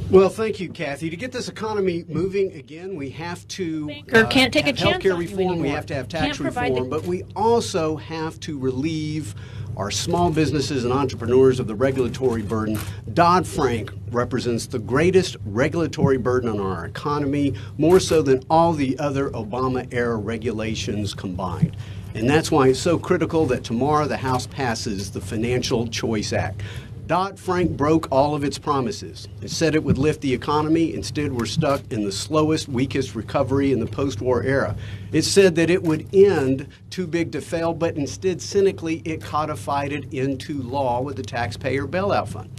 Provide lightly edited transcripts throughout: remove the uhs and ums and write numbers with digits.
Well, thank you, Kathy. To get this economy moving again, we have to can't take a have chance healthcare on you reform, we anymore. have to have tax Can't provide reform, but we also have to relieve our small businesses and entrepreneurs of the regulatory burden. Dodd-Frank represents the greatest regulatory burden on our economy, more so than all the other Obama-era regulations combined. And that's why it's so critical that tomorrow the House passes the Financial Choice Act. Dodd-Frank broke all of its promises. It said it would lift the economy. Instead, we're stuck in the slowest, weakest recovery in the post-war era. It said that it would end too big to fail, but instead, cynically, it codified it into law with the Taxpayer Bailout Fund.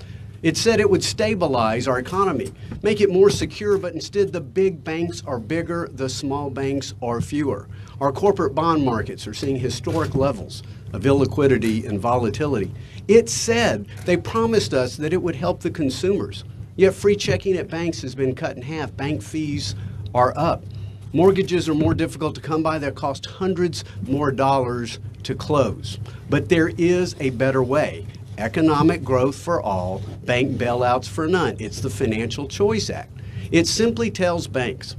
It said it would stabilize our economy, make it more secure, but instead the big banks are bigger, the small banks are fewer. Our corporate bond markets are seeing historic levels of illiquidity and volatility. It said, they promised us that it would help the consumers. Yet free checking at banks has been cut in half. Bank fees are up. Mortgages are more difficult to come by. They cost hundreds more dollars to close. But there is a better way. Economic growth for all, bank bailouts for none. It's the Financial Choice Act. It simply tells banks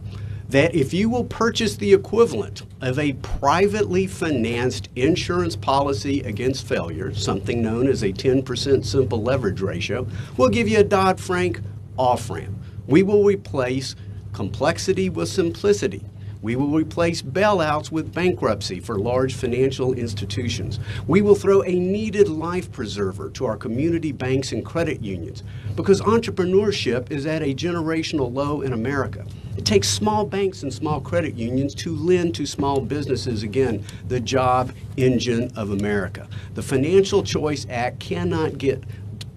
that if you will purchase the equivalent of a privately financed insurance policy against failure, something known as a 10% simple leverage ratio, we'll give you a Dodd-Frank off-ramp. We will replace complexity with simplicity. We will replace bailouts with bankruptcy for large financial institutions. We will throw a needed life preserver to our community banks and credit unions because entrepreneurship is at a generational low in America. It takes small banks and small credit unions to lend to small businesses, again, the job engine of America. The Financial Choice Act cannot get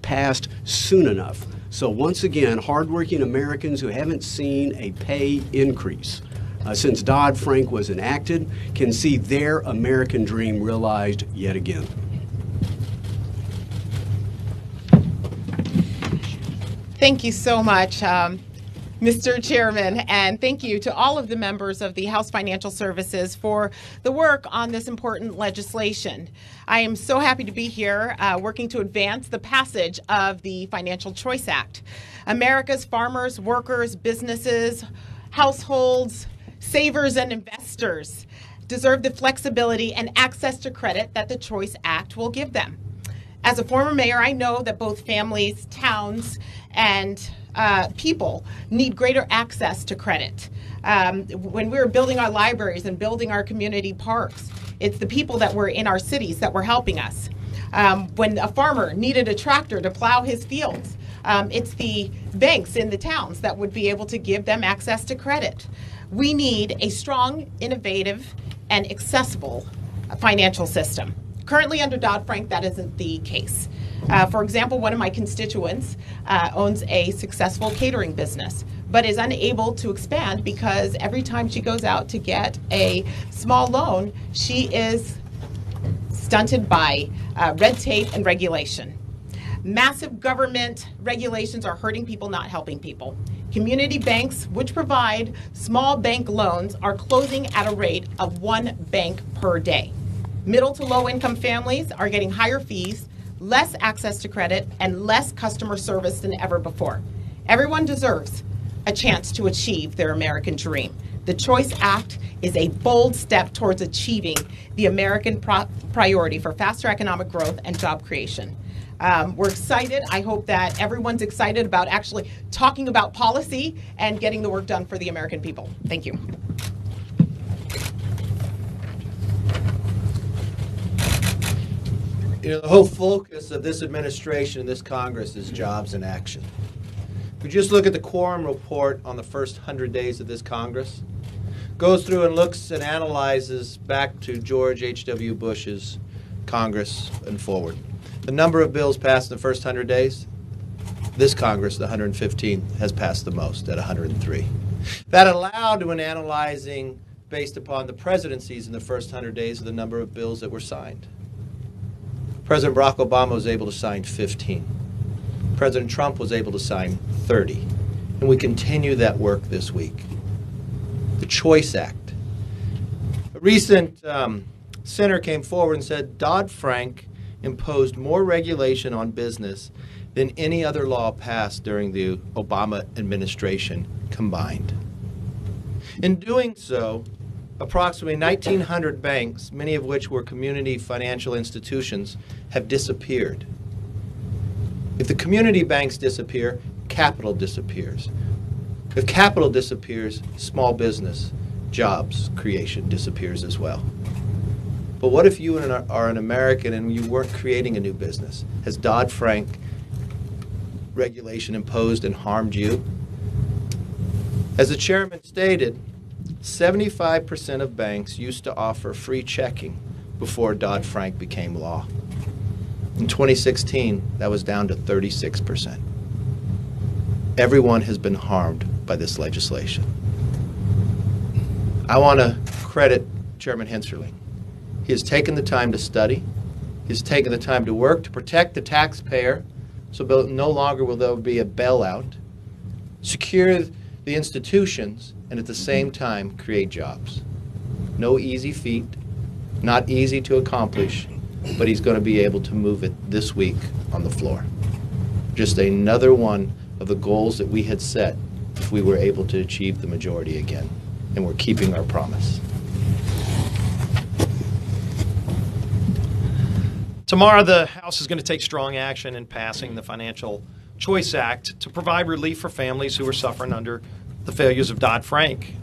passed soon enough. So once again, hardworking Americans who haven't seen a pay increase since Dodd-Frank was enacted can see their American dream realized yet again. Thank you so much, Mr. Chairman, and thank you to all of the members of the House Financial Services for the work on this important legislation. I am so happy to be here working to advance the passage of the Financial Choice Act. America's farmers, workers, businesses, households, savers and investors deserve the flexibility and access to credit that the Choice Act will give them. As a former mayor, I know that both families, towns, and people need greater access to credit. When we were building our libraries and building our community parks, it's the people that were in our cities that were helping us. When a farmer needed a tractor to plow his fields, it's the banks in the towns that would be able to give them access to credit. We need a strong, innovative, and accessible financial system. Currently under Dodd-Frank, that isn't the case. For example, one of my constituents owns a successful catering business, but is unable to expand because every time she goes out to get a small loan, she is stunted by red tape and regulation. Massive government regulations are hurting people, not helping people. Community banks, which provide small bank loans, are closing at a rate of 1 bank per day. Middle to low income families are getting higher fees, less access to credit, and less customer service than ever before. Everyone deserves a chance to achieve their American dream. The Choice Act is a bold step towards achieving the American priority for faster economic growth and job creation. We're excited. I hope that everyone's excited about actually talking about policy and getting the work done for the American people. Thank you. You know, the whole focus of this administration and this Congress is jobs in action. If we just look at the quorum report on the first 100 days of this Congress, goes through and looks and analyzes back to George H.W. Bush's Congress and forward. The number of bills passed in the first 100 days, this Congress, the 115th, has passed the most at 103. That allowed when analyzing based upon the presidencies in the first 100 days of the number of bills that were signed. President Barack Obama was able to sign 15. President Trump was able to sign 30. And we continue that work this week. The Choice Act. A recent senator came forward and said Dodd-Frank imposed more regulation on business than any other law passed during the Obama administration combined. In doing so, approximately 1,900 banks, many of which were community financial institutions, have disappeared. If the community banks disappear, capital disappears. If capital disappears, small business, jobs creation disappears as well. But what if you are an American and you weren't creating a new business? Has Dodd-Frank regulation imposed and harmed you? As the chairman stated, 75% of banks used to offer free checking before Dodd-Frank became law. In 2016, that was down to 36%. Everyone has been harmed by this legislation. I want to credit Chairman Hensarling. He has taken the time to study. He has taken the time to work to protect the taxpayer, so no longer will there be a bailout, secure the institutions, and at the same time create jobs. No easy feat, not easy to accomplish, but he's going to be able to move it this week on the floor. Just another one of the goals that we had set if we were able to achieve the majority again, and we're keeping our promise. Tomorrow, the House is going to take strong action in passing the Financial Choice Act to provide relief for families who are suffering under the failures of Dodd-Frank.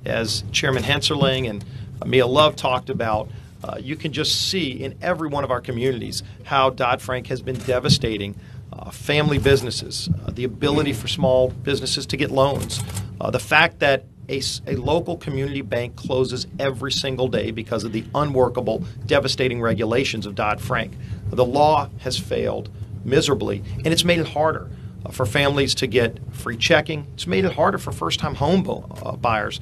As Chairman Hensarling and Mia Love talked about, you can just see in every one of our communities how Dodd-Frank has been devastating family businesses, the ability for small businesses to get loans, the fact that a local community bank closes every single day because of the unworkable, devastating regulations of Dodd-Frank. The law has failed miserably, and it's made it harder for families to get free checking. It's made it harder for first-time home buyers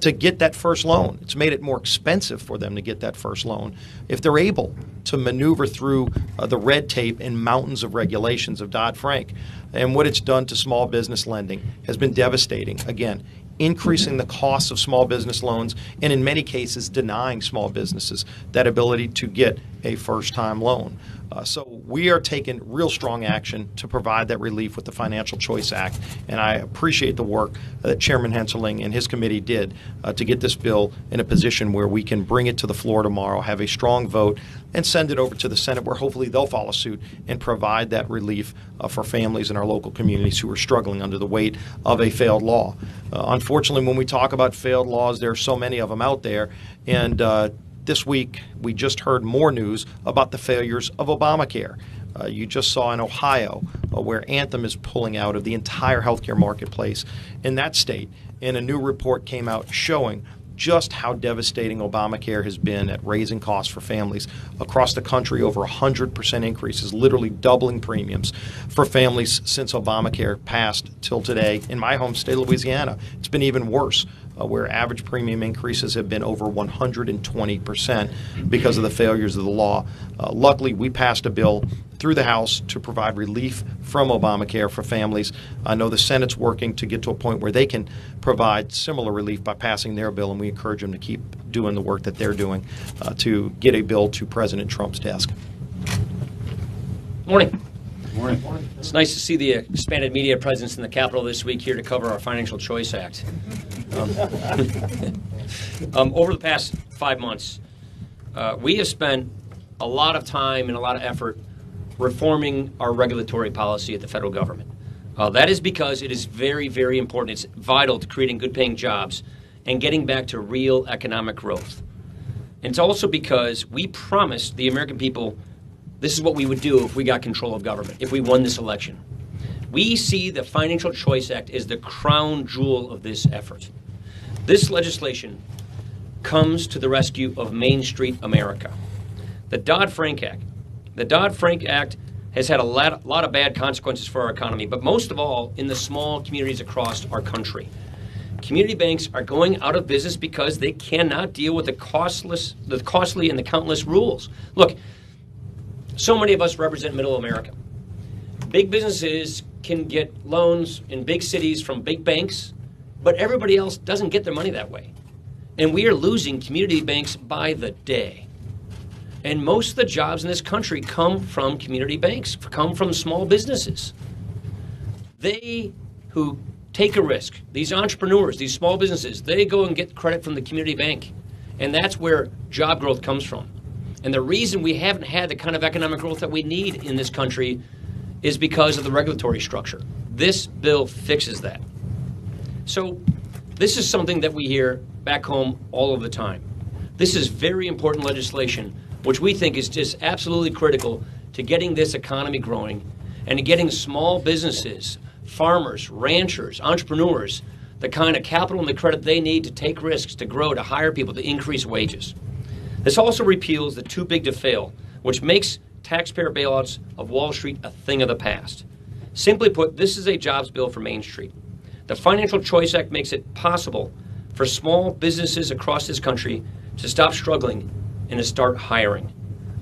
to get that first loan. It's made it more expensive for them to get that first loan if they're able to maneuver through the red tape and mountains of regulations of Dodd-Frank. And what it's done to small business lending has been devastating. Again, increasing the costs of small business loans, and in many cases denying small businesses that ability to get a first-time loan. So we are taking real strong action to provide that relief with the Financial Choice Act, and I appreciate the work that Chairman Hensarling and his committee did to get this bill in a position where we can bring it to the floor tomorrow, have a strong vote, and send it over to the Senate where hopefully they'll follow suit and provide that relief for families in our local communities who are struggling under the weight of a failed law. Unfortunately, when we talk about failed laws, there are so many of them out there, and this week, we just heard more news about the failures of Obamacare. You just saw in Ohio where Anthem is pulling out of the entire healthcare marketplace in that state. And a new report came out showing just how devastating Obamacare has been at raising costs for families across the country. Over 100% increases, literally doubling premiums for families since Obamacare passed till today. In my home state, Louisiana, it's been even worse, where average premium increases have been over 120% because of the failures of the law. Luckily, we passed a bill through the House to provide relief from Obamacare for families. I know the Senate's working to get to a point where they can provide similar relief by passing their bill, and we encourage them to keep doing the work that they're doing to get a bill to President Trump's desk. Morning. Morning. It's nice to see the expanded media presence in the Capitol this week here to cover our Financial Choice Act. Over the past 5 months, we have spent a lot of time and a lot of effort reforming our regulatory policy at the federal government. That is because it is very, very important. It's vital to creating good-paying jobs and getting back to real economic growth. And it's also because we promised the American people this is what we would do if we got control of government, if we won this election. We see the Financial Choice Act as the crown jewel of this effort. This legislation comes to the rescue of Main Street America. The Dodd-Frank Act. The Dodd-Frank Act has had a lot of bad consequences for our economy, but most of all in the small communities across our country. Community banks are going out of business because they cannot deal with the costly and the countless rules. Look, so many of us represent middle America. Big businesses can get loans in big cities from big banks, but everybody else doesn't get their money that way. And we are losing community banks by the day. And most of the jobs in this country come from community banks, come from small businesses. They who take a risk, these entrepreneurs, these small businesses, they go and get credit from the community bank. And that's where job growth comes from. And the reason we haven't had the kind of economic growth that we need in this country is because of the regulatory structure. This bill fixes that. So this is something that we hear back home all of the time. This is very important legislation, which we think is just absolutely critical to getting this economy growing and to getting small businesses, farmers, ranchers, entrepreneurs, the kind of capital and the credit they need to take risks, to grow, to hire people, to increase wages. This also repeals the too big to fail, which makes taxpayer bailouts of Wall Street a thing of the past. Simply put, this is a jobs bill for Main Street. The Financial Choice Act makes it possible for small businesses across this country to stop struggling and to start hiring.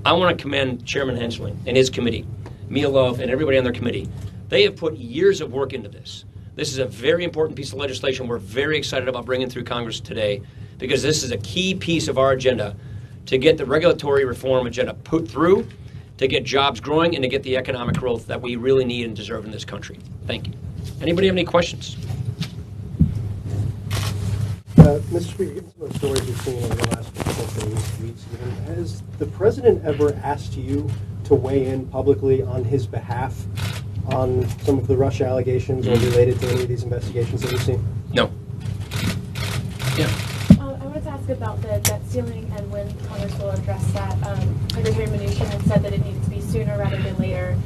I want to commend Chairman Hensarling and his committee, Mia Love and everybody on their committee. They have put years of work into this. This is a very important piece of legislation we're very excited about bringing through Congress today, because this is a key piece of our agenda to get the regulatory reform agenda put through, to get jobs growing, and to get the economic growth that we really need and deserve in this country. Thank you. Anybody have any questions? Mr. Speaker, given some of the stories we've seen over the last couple of weeks, has the president ever asked you to weigh in publicly on his behalf on some of the Russia allegations or related to any of these investigations that we've seen? No. Yeah. I wanted to ask about the debt ceiling and when Congress will address that. Secretary Mnuchin had said that it needed to be sooner rather than later,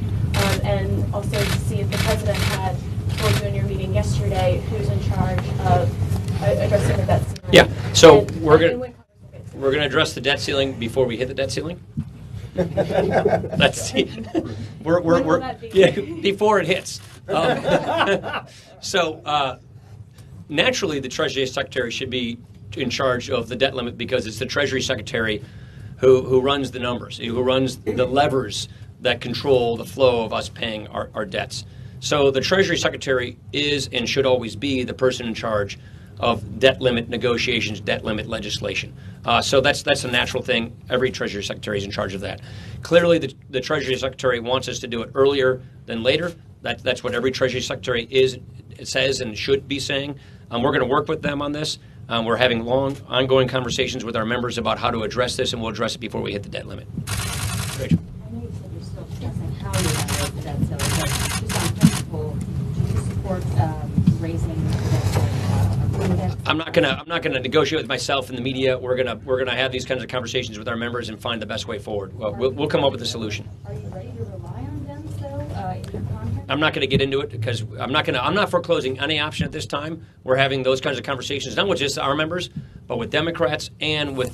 and also to see if the president had told you in your meeting yesterday who's in charge of addressing the debt ceiling. Yeah. So and we're when going Congress will get to it. to address the debt ceiling before we hit the debt ceiling. That's When will that be? yeah, before it hits. So naturally, the Treasury Secretary should be in charge of the debt limit, because it's the Treasury Secretary who runs the numbers, who runs the levers that control the flow of us paying our debts. So the Treasury Secretary is and should always be the person in charge of debt limit negotiations, debt limit legislation. So that's a natural thing. Every Treasury Secretary is in charge of that. Clearly, the Treasury Secretary wants us to do it earlier than later. That's what every Treasury Secretary says and should be saying. We're going to work with them on this. We're having long, ongoing conversations with our members about how to address this, and we'll address it before we hit the debt limit. Rachel. I know you said you're still discussing how you're going to raise the debt ceiling, but just on principle, do you support raising the debt ceiling? I'm not gonna negotiate with myself and the media. We're gonna have these kinds of conversations with our members and find the best way forward. We'll come up with a solution. Are you ready to rely on them, though, in your contract? I'm not going to get into it because I'm not foreclosing any option at this time. We're having those kinds of conversations, not with just our members, but with Democrats and with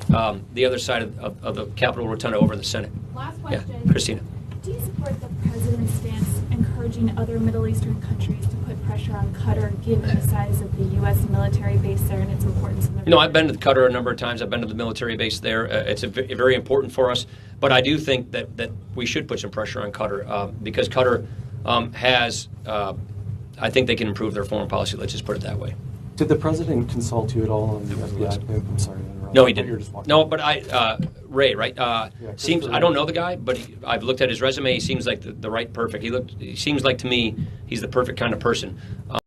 the other side of the Capitol Rotunda over in the Senate. Last Yeah, question. Christina. Do you support the president's stance encouraging other Middle Eastern countries to put pressure on Qatar, given the size of the U.S. military base there and its importance in the region? No, I've been to Qatar a number of times. I've been to the military base there. It's very important for us. But I do think that we should put some pressure on Qatar because Qatar has, I think they can improve their foreign policy. Let's just put it that way. Did the president consult you at all on the FBI? I'm sorry to interrupt. No, he I thought you were didn't. just walking No, away. but Ray, right? Seems I don't know the guy, but I've looked at his resume. He seems like the right perfect. He seems like to me he's the perfect kind of person.